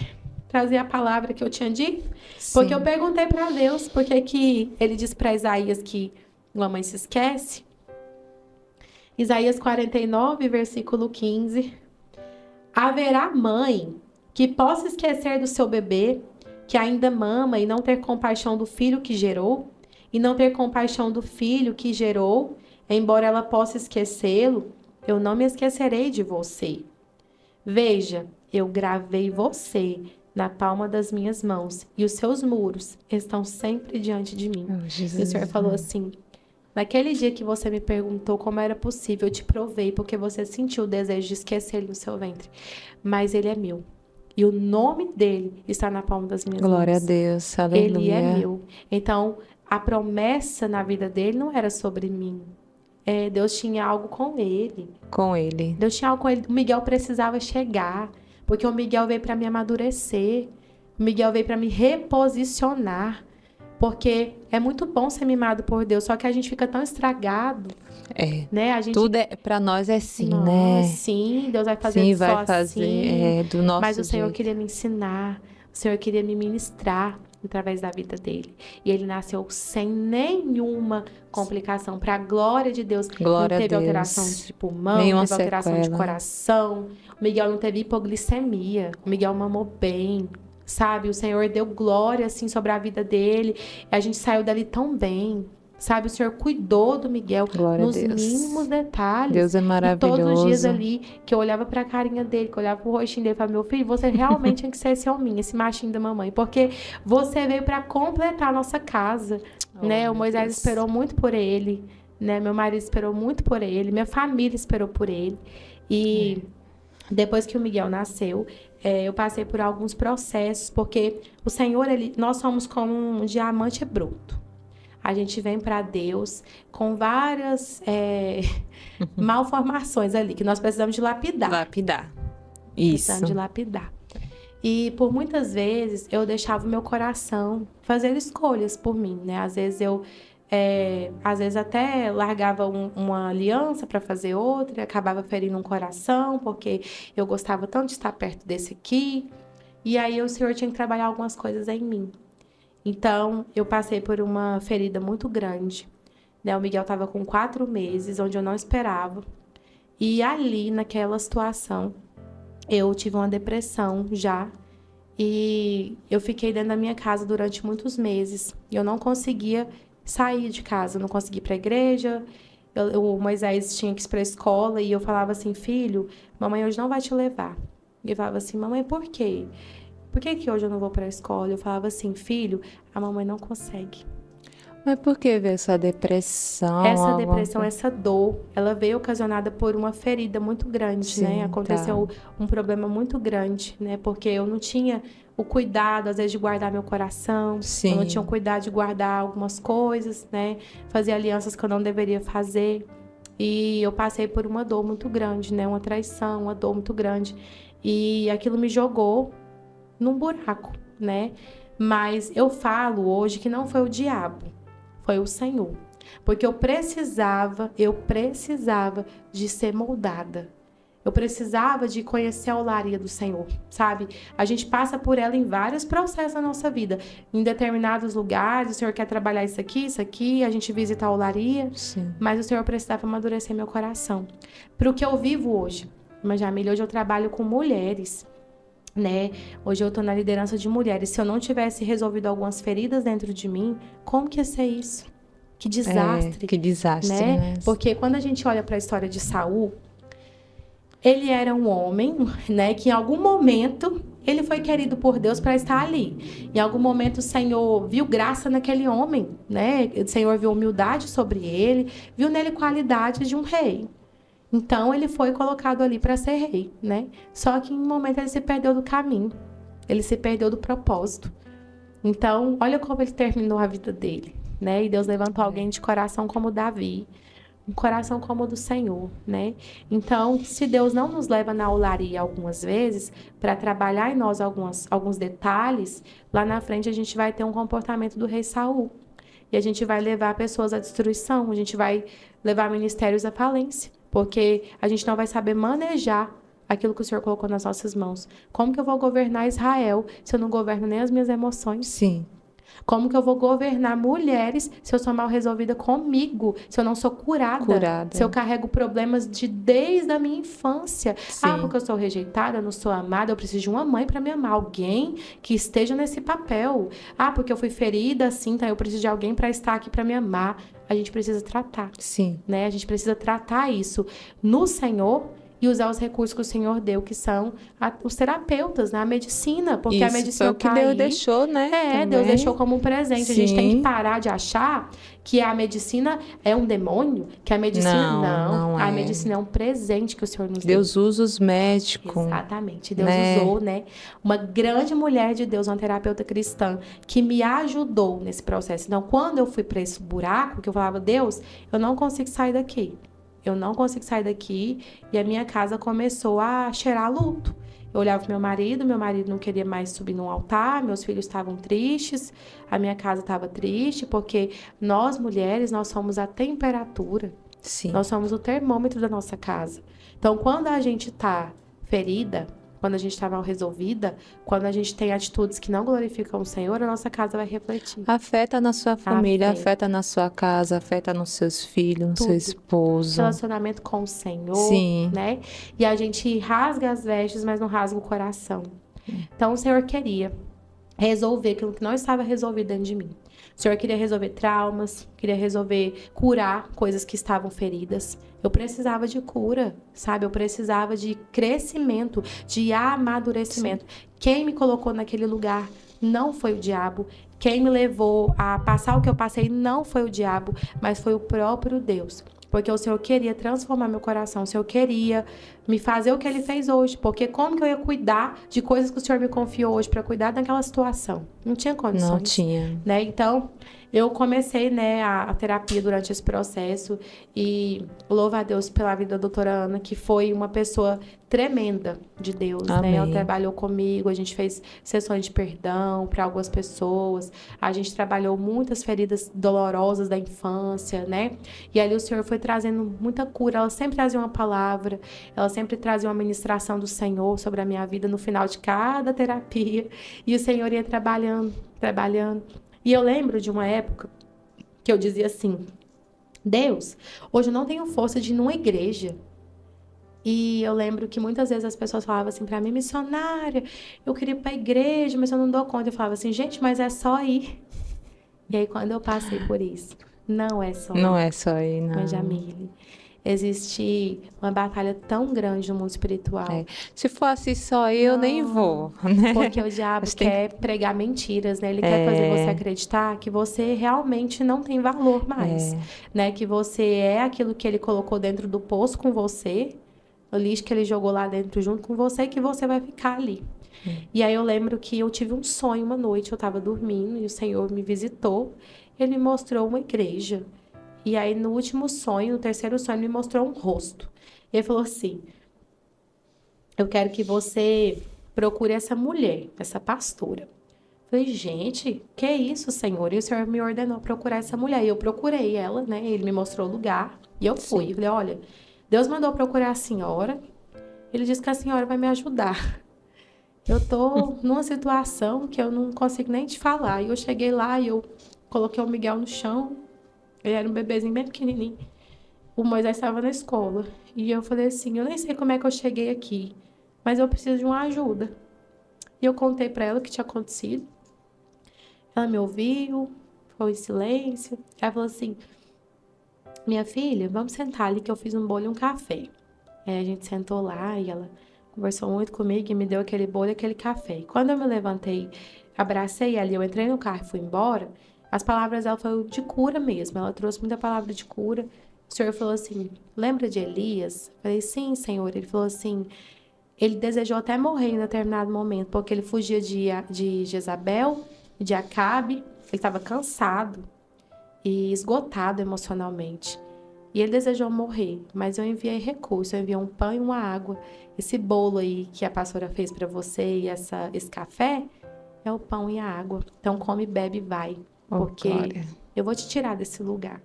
trazer a palavra que eu tinha dito, porque eu perguntei para Deus, porque que ele disse para Isaías que uma mãe se esquece. Isaías 49, versículo 15. Haverá mãe que possa esquecer do seu bebê, que ainda mama, e não ter compaixão do filho que gerou, e não ter compaixão do filho que gerou, embora ela possa esquecê-lo, eu não me esquecerei de você. Veja, eu gravei você na palma das minhas mãos, e os seus muros estão sempre diante de mim. E o Senhor falou assim, naquele dia que você me perguntou como era possível, eu te provei, porque você sentiu o desejo de esquecer ele no seu ventre. Mas ele é meu. E o nome dele está na palma das minhas mãos. Glória a Deus, aleluia. Ele é meu. Então, a promessa na vida dele não era sobre mim. Deus tinha algo com ele. Com ele. Deus tinha algo com ele. O Miguel precisava chegar, porque o Miguel veio para me amadurecer. O Miguel veio para me reposicionar. Porque é muito bom ser mimado por Deus, só que a gente fica tão estragado. Né? A gente... Tudo para nós é sim, né? Sim, Deus vai fazer sim, só vai fazer, assim. Do nosso mas o Senhor jeito. queria me ensinar, o Senhor queria me ministrar através da vida dele. E ele nasceu sem nenhuma complicação. Para a glória de Deus. Glória não teve a Deus. alteração de pulmão, nenhuma não teve alteração sequela. de coração. O Miguel não teve hipoglicemia. O Miguel mamou bem. Sabe, o Senhor deu glória, assim, sobre a vida dele. E a gente saiu dali tão bem. Sabe, o Senhor cuidou do Miguel Glória nos mínimos detalhes. Deus é maravilhoso. E todos os dias ali, que eu olhava pra carinha dele, que eu olhava pro rostinho dele e falava, meu filho, você realmente tinha que ser esse hominho, esse machinho da mamãe. Porque você veio pra completar a nossa casa, né? O Moisés Deus. esperou muito por ele, né? Meu marido esperou muito por ele, minha família esperou por ele. E... depois que o Miguel nasceu, eu passei por alguns processos, porque o Senhor, nós somos como um diamante bruto. A gente vem para Deus com várias malformações ali, que nós precisamos de lapidar. Lapidar. Isso. Precisamos de lapidar. E por muitas vezes eu deixava o meu coração fazer escolhas por mim, né? Às vezes eu às vezes até largava uma aliança para fazer outra, acabava ferindo um coração, porque eu gostava tanto de estar perto desse aqui. E aí o Senhor tinha que trabalhar algumas coisas em mim. Então, eu passei por uma ferida muito grande, né? O Miguel estava com 4 meses, onde eu não esperava. E ali, naquela situação, eu tive uma depressão já. E eu fiquei dentro da minha casa durante muitos meses. Eu não conseguia sair de casa, eu não conseguia ir para a igreja. O Moisés tinha que ir para a escola e eu falava assim, filho, mamãe hoje não vai te levar. E ele falava assim, mamãe, por quê? Por que hoje eu não vou para a escola? Eu falava assim, filho, a mamãe não consegue. Mas por que veio essa depressão? Essa depressão, essa dor, ela veio ocasionada por uma ferida muito grande, Sim, né? Aconteceu um problema muito grande, né? Porque eu não tinha o cuidado, às vezes, de guardar meu coração. Sim. Eu não tinha o cuidado de guardar algumas coisas, né? Fazer alianças que eu não deveria fazer. E eu passei por uma dor muito grande, né? Uma traição, uma dor muito grande. E aquilo me jogou num buraco, né? Mas eu falo hoje que não foi o diabo, foi o Senhor. Porque eu precisava de ser moldada. Eu precisava de conhecer a olaria do Senhor, sabe? A gente passa por ela em vários processos da nossa vida. Em determinados lugares, o Senhor quer trabalhar isso aqui, a gente visita a olaria. Sim. Mas o Senhor precisava amadurecer meu coração. Para o que eu vivo hoje. Mas, Jamília, hoje eu trabalho com mulheres, né? Hoje eu estou na liderança de mulheres. Se eu não tivesse resolvido algumas feridas dentro de mim, como que ia ser isso? Que desastre. Que desastre, né? Porque quando a gente olha para a história de Saul, ele era um homem, né, que em algum momento ele foi querido por Deus para estar ali. Em algum momento o Senhor viu graça naquele homem, né? O Senhor viu humildade sobre ele, viu nele qualidade de um rei. Então ele foi colocado ali para ser rei, né? Só que em um momento ele se perdeu do caminho. Ele se perdeu do propósito. Então, olha como ele terminou a vida dele, né? E Deus levantou alguém de coração como Davi. Um coração como o do Senhor, né? Então, se Deus não nos leva na olaria algumas vezes, para trabalhar em nós alguns detalhes, lá na frente a gente vai ter um comportamento do rei Saul. E a gente vai levar pessoas à destruição, a gente vai levar ministérios à falência, porque a gente não vai saber manejar aquilo que o Senhor colocou nas nossas mãos. Como que eu vou governar Israel se eu não governo nem as minhas emoções? Sim. Como que eu vou governar mulheres se eu sou mal resolvida comigo? Se eu não sou curada? Se eu carrego problemas desde a minha infância? Sim. Porque eu sou rejeitada, eu não sou amada, eu preciso de uma mãe para me amar. Alguém que esteja nesse papel. Porque eu fui ferida, assim, então eu preciso de alguém para estar aqui para me amar. A gente precisa tratar. Sim. Né? A gente precisa tratar isso no Senhor e usar os recursos que o Senhor deu, que são os terapeutas, né? A medicina, porque isso a medicina foi o que Deus deixou, né? Também. Deus deixou como um presente. Sim. A gente tem que parar de achar que a medicina é um demônio, que a medicina não é. A medicina é um presente que o Senhor nos deu. Deus usa os médicos. Exatamente. Deus usou, né? Uma grande mulher de Deus, uma terapeuta cristã, que me ajudou nesse processo. Então, quando eu fui para esse buraco, que eu falava, Deus, eu não consigo sair daqui. Eu não consigo sair daqui, e a minha casa começou a cheirar luto. Eu olhava pro meu marido não queria mais subir no altar, meus filhos estavam tristes, a minha casa estava triste, porque nós mulheres, nós somos a temperatura. Sim. Nós somos o termômetro da nossa casa. Então, quando a gente está ferida, quando a gente está mal resolvida, quando a gente tem atitudes que não glorificam o Senhor, a nossa casa vai refletir. Afeta na sua família, afeta na sua casa, afeta nos seus filhos, no seu esposo. Relacionamento com o Senhor, Sim. né? E a gente rasga as vestes, mas não rasga o coração. Então, o Senhor queria resolver aquilo que não estava resolvido dentro de mim. O Senhor queria resolver traumas, queria curar coisas que estavam feridas. Eu precisava de cura, sabe? Eu precisava de crescimento, de amadurecimento. Sim. Quem me colocou naquele lugar não foi o diabo. Quem me levou a passar o que eu passei não foi o diabo, mas foi o próprio Deus. Porque o Senhor queria transformar meu coração. O Senhor queria me fazer o que Ele fez hoje. Porque como que eu ia cuidar de coisas que o Senhor me confiou hoje para cuidar daquela situação? Não tinha condições. Não tinha. Né? Então, eu comecei, né, a terapia durante esse processo e louvo a Deus pela vida da doutora Ana, que foi uma pessoa tremenda de Deus, Amém. né? Ela trabalhou comigo, a gente fez sessões de perdão para algumas pessoas, a gente trabalhou muitas feridas dolorosas da infância, né? E ali o Senhor foi trazendo muita cura, ela sempre trazia uma palavra, ela sempre trazia uma ministração do Senhor sobre a minha vida no final de cada terapia, e o Senhor ia trabalhando. E eu lembro de uma época que eu dizia assim: Deus, hoje eu não tenho força de ir numa igreja. E eu lembro que muitas vezes as pessoas falavam assim para mim: missionária, eu queria ir para a igreja, mas eu não dou conta. Eu falava assim: gente, mas é só ir. E aí quando eu passei por isso, não é só ir. Não é só ir, não. Mas, Jamile, existe uma batalha tão grande no mundo espiritual. Se fosse só eu, nem vou, né? Porque o diabo quer pregar mentiras, né? Ele quer fazer você acreditar que você realmente não tem valor mais, né? Que você é aquilo que ele colocou dentro do poço com você, o lixo que ele jogou lá dentro junto com você, e que você vai ficar ali. E aí eu lembro que eu tive um sonho uma noite, eu estava dormindo e o Senhor me visitou, ele me mostrou uma igreja. E aí, no último sonho, no terceiro sonho, ele me mostrou um rosto. E ele falou assim: eu quero que você procure essa mulher, essa pastora. Eu falei: gente, que é isso, Senhor? E o Senhor me ordenou procurar essa mulher. E eu procurei ela, né? Ele me mostrou o lugar. E eu fui. Eu falei: olha, Deus mandou procurar a senhora. Ele disse que a senhora vai me ajudar. Eu tô numa situação que eu não consigo nem te falar. E eu cheguei lá e eu coloquei o Miguel no chão. Ele era um bebezinho bem pequenininho. O Moisés estava na escola. E eu falei assim: eu nem sei como é que eu cheguei aqui, mas eu preciso de uma ajuda. E eu contei para ela o que tinha acontecido. Ela me ouviu, ficou em silêncio. Ela falou assim: minha filha, vamos sentar ali que eu fiz um bolo e um café. Aí a gente sentou lá e ela conversou muito comigo e me deu aquele bolo e aquele café. E quando eu me levantei, abracei ali, eu entrei no carro e fui embora, as palavras dela foram de cura mesmo. Ela trouxe muita palavra de cura. O Senhor falou assim: lembra de Elias? Eu falei: sim, Senhor. Ele falou assim: ele desejou até morrer em determinado momento, porque ele fugia de Jezabel, de Acabe. Ele estava cansado e esgotado emocionalmente. E ele desejou morrer, mas eu enviei recurso, eu enviei um pão e uma água. Esse bolo aí que a pastora fez para você e esse café é o pão e a água. Então come, bebe e vai, porque eu vou te tirar desse lugar.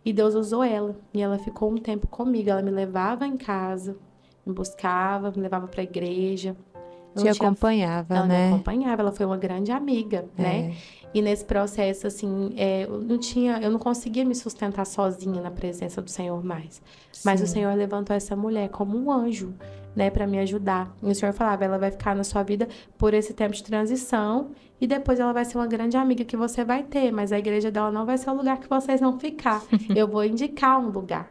E Deus usou ela, e ela ficou um tempo comigo. Ela me levava em casa, me buscava, me levava para a igreja. Te acompanhava, ela né? me acompanhava, ela foi uma grande amiga, né? E nesse processo, assim, eu não conseguia me sustentar sozinha na presença do Senhor mais. Sim. Mas o Senhor levantou essa mulher como um anjo, né, para me ajudar. E o Senhor falava: ela vai ficar na sua vida por esse tempo de transição e depois ela vai ser uma grande amiga que você vai ter, mas a igreja dela não vai ser o lugar que vocês vão ficar. Eu vou indicar um lugar.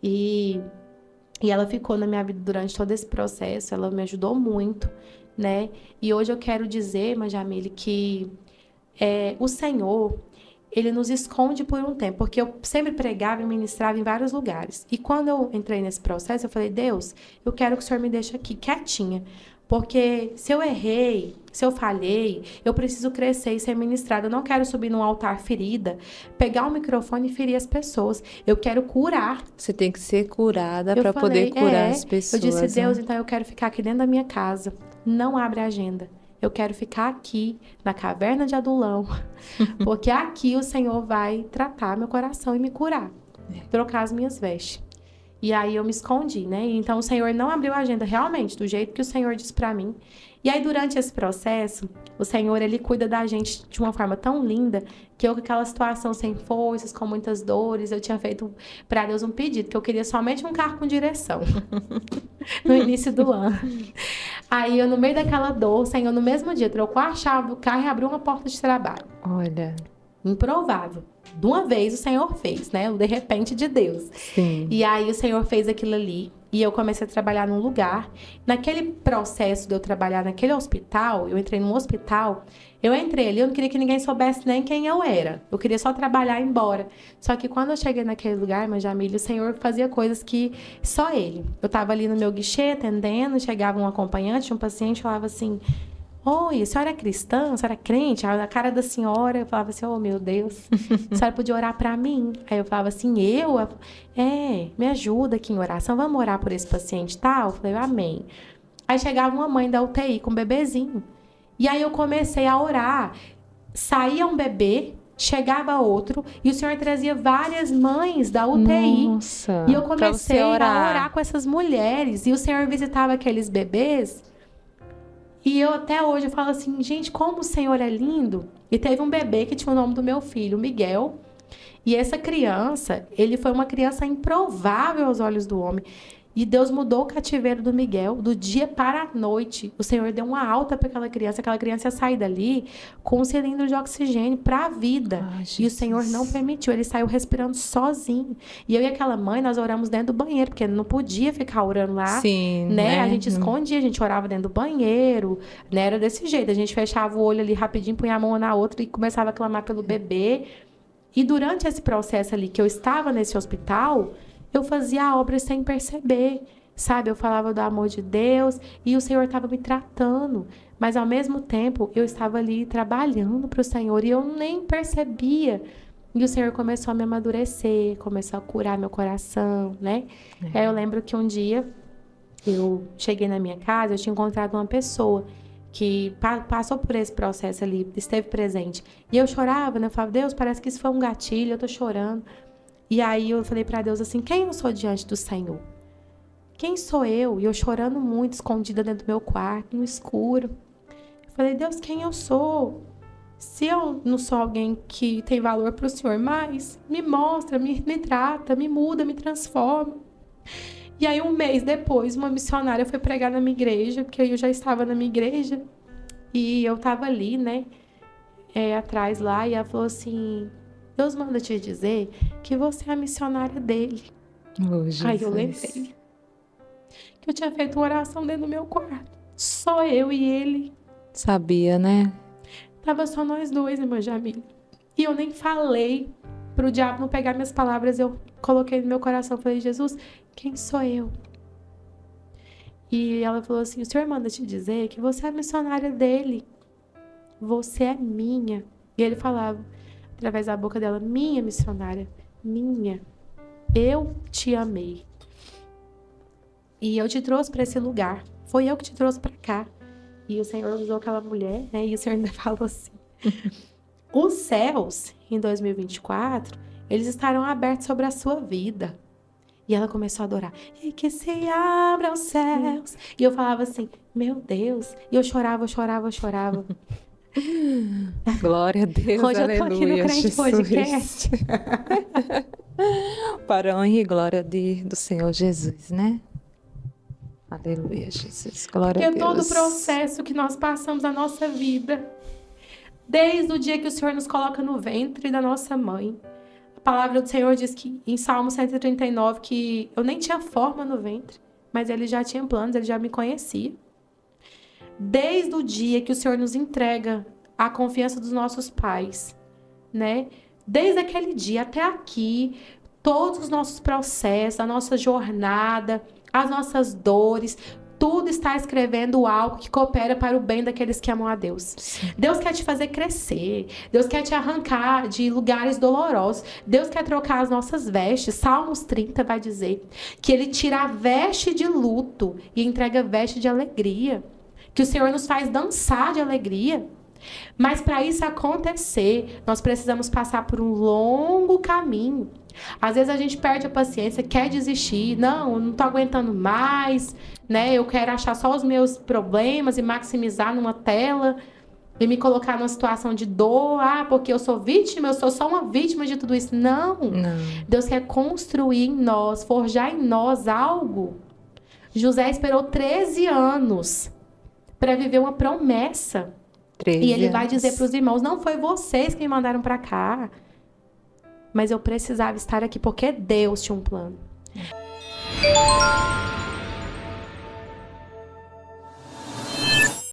E ela ficou na minha vida durante todo esse processo, ela me ajudou muito, né? E hoje eu quero dizer, Jamile, que o Senhor, ele nos esconde por um tempo, porque eu sempre pregava e ministrava em vários lugares. E quando eu entrei nesse processo, eu falei: Deus, eu quero que o Senhor me deixe aqui, quietinha. Porque se eu errei, se eu falhei, eu preciso crescer e ser ministrada. Eu não quero subir num altar ferida, pegar o microfone e ferir as pessoas. Eu quero curar. Você tem que ser curada para poder curar as pessoas. Eu disse: Deus, então eu quero ficar aqui dentro da minha casa. Não abre a agenda. Eu quero ficar aqui, na caverna de Adulão, porque aqui o Senhor vai tratar meu coração e me curar. Trocar as minhas vestes. E aí eu me escondi, né? Então o Senhor não abriu a agenda realmente, do jeito que o Senhor disse pra mim. E aí durante esse processo, o Senhor, ele cuida da gente de uma forma tão linda, que eu com aquela situação sem forças, com muitas dores, eu tinha feito pra Deus um pedido, que eu queria somente um carro com direção. No início do ano. Aí eu, no meio daquela dor, o Senhor no mesmo dia trocou a chave do carro e abriu uma porta de trabalho. Olha. Improvável. De uma vez o Senhor fez, né? O de repente de Deus. Sim. E aí o Senhor fez aquilo ali. E eu comecei a trabalhar num lugar. Naquele processo de eu trabalhar naquele hospital, eu entrei num hospital. Eu entrei ali, eu não queria que ninguém soubesse nem quem eu era. Eu queria só trabalhar e ir embora. Só que quando eu cheguei naquele lugar, Jamile, o Senhor fazia coisas que só Ele. Eu tava ali no meu guichê, atendendo, chegava um acompanhante, um paciente, falava assim: oi, a senhora é cristã? A senhora é crente? A cara da senhora, eu falava assim, oh, meu Deus, a senhora podia orar pra mim? Aí eu falava assim, me ajuda aqui em oração, vamos orar por esse paciente tal? Eu falei, amém. Aí chegava uma mãe da UTI com um bebezinho. E aí eu comecei a orar. Saía um bebê, chegava outro, e o Senhor trazia várias mães da UTI. Nossa, e eu comecei a orar com essas mulheres. E o Senhor visitava aqueles bebês. E eu até hoje eu falo assim, gente, como o Senhor é lindo. E teve um bebê que tinha o nome do meu filho, Miguel. E essa criança, ele foi uma criança improvável aos olhos do homem. E Deus mudou o cativeiro do Miguel do dia para a noite. O Senhor deu uma alta para aquela criança ia sair dali com um cilindro de oxigênio para a vida. Ai, e o Senhor não permitiu, ele saiu respirando sozinho. E eu e aquela mãe, nós oramos dentro do banheiro, porque não podia ficar orando lá. Sim, né? A gente escondia, a gente orava dentro do banheiro, né? Era desse jeito. A gente fechava o olho ali rapidinho, punha a mão na outra e começava a clamar pelo bebê. E durante esse processo ali que eu estava nesse hospital, eu fazia a obra sem perceber, sabe? Eu falava do amor de Deus e o Senhor estava me tratando. Mas, ao mesmo tempo, eu estava ali trabalhando para o Senhor e eu nem percebia. E o Senhor começou a me amadurecer, começou a curar meu coração, né? Aí eu lembro que um dia eu cheguei na minha casa, eu tinha encontrado uma pessoa que passou por esse processo ali, esteve presente. E eu chorava, né? Eu falava, Deus, parece que isso foi um gatilho, eu tô chorando. E aí eu falei para Deus assim, quem eu sou diante do Senhor? Quem sou eu? E eu chorando muito, escondida dentro do meu quarto, no escuro. Eu falei, Deus, quem eu sou? Se eu não sou alguém que tem valor para o Senhor mais, me mostra, me trata, me muda, me transforma. E aí, um mês depois, uma missionária foi pregar na minha igreja, porque eu já estava na minha igreja, e eu estava ali, né, atrás lá, e ela falou assim, Deus manda te dizer que você é a missionária dele. Oh, aí eu lembrei que eu tinha feito uma oração dentro do meu quarto, só eu e ele. Sabia, né? Tava só nós dois, irmã Jamila. E eu nem falei pro diabo não pegar minhas palavras, eu coloquei no meu coração, falei, Jesus, quem sou eu? E ela falou assim, o Senhor manda te dizer que você é a missionária dele. Você é minha. E ele falava, através da boca dela, minha missionária, minha. Eu te amei. E eu te trouxe para esse lugar. Foi eu que te trouxe para cá. E o Senhor usou aquela mulher, né? E o Senhor ainda falou assim, os céus, em 2024, eles estarão abertos sobre a sua vida. E ela começou a adorar. E que se abra os céus. E eu falava assim, meu Deus. E eu chorava. Glória a Deus, hoje aleluia, eu tô aqui no Crente Podcast. Para a honra e glória do Senhor Jesus, né? Aleluia, Jesus. Glória a Deus. Porque todo o processo que nós passamos na nossa vida, desde o dia que o Senhor nos coloca no ventre da nossa mãe, a palavra do Senhor diz que em Salmo 139 que eu nem tinha forma no ventre, mas Ele já tinha planos, Ele já me conhecia. Desde o dia que o Senhor nos entrega a confiança dos nossos pais, né? Desde aquele dia até aqui, todos os nossos processos, a nossa jornada, as nossas dores, tudo está escrevendo algo que coopera para o bem daqueles que amam a Deus. Sim. Deus quer te fazer crescer. Deus quer te arrancar de lugares dolorosos. Deus quer trocar as nossas vestes. Salmos 30 vai dizer que Ele tira a veste de luto e entrega a veste de alegria. Que o Senhor nos faz dançar de alegria. Mas para isso acontecer, nós precisamos passar por um longo caminho. Às vezes a gente perde a paciência, quer desistir. Não tô aguentando mais, né? Eu quero achar só os meus problemas e maximizar numa tela e me colocar numa situação de dor. Porque eu sou vítima, eu sou só uma vítima de tudo isso. Não. Deus quer construir em nós, forjar em nós algo. José esperou 13 anos para viver uma promessa. E ele vai dizer para os irmãos, não foi vocês que me mandaram para cá, mas eu precisava estar aqui porque Deus tinha um plano.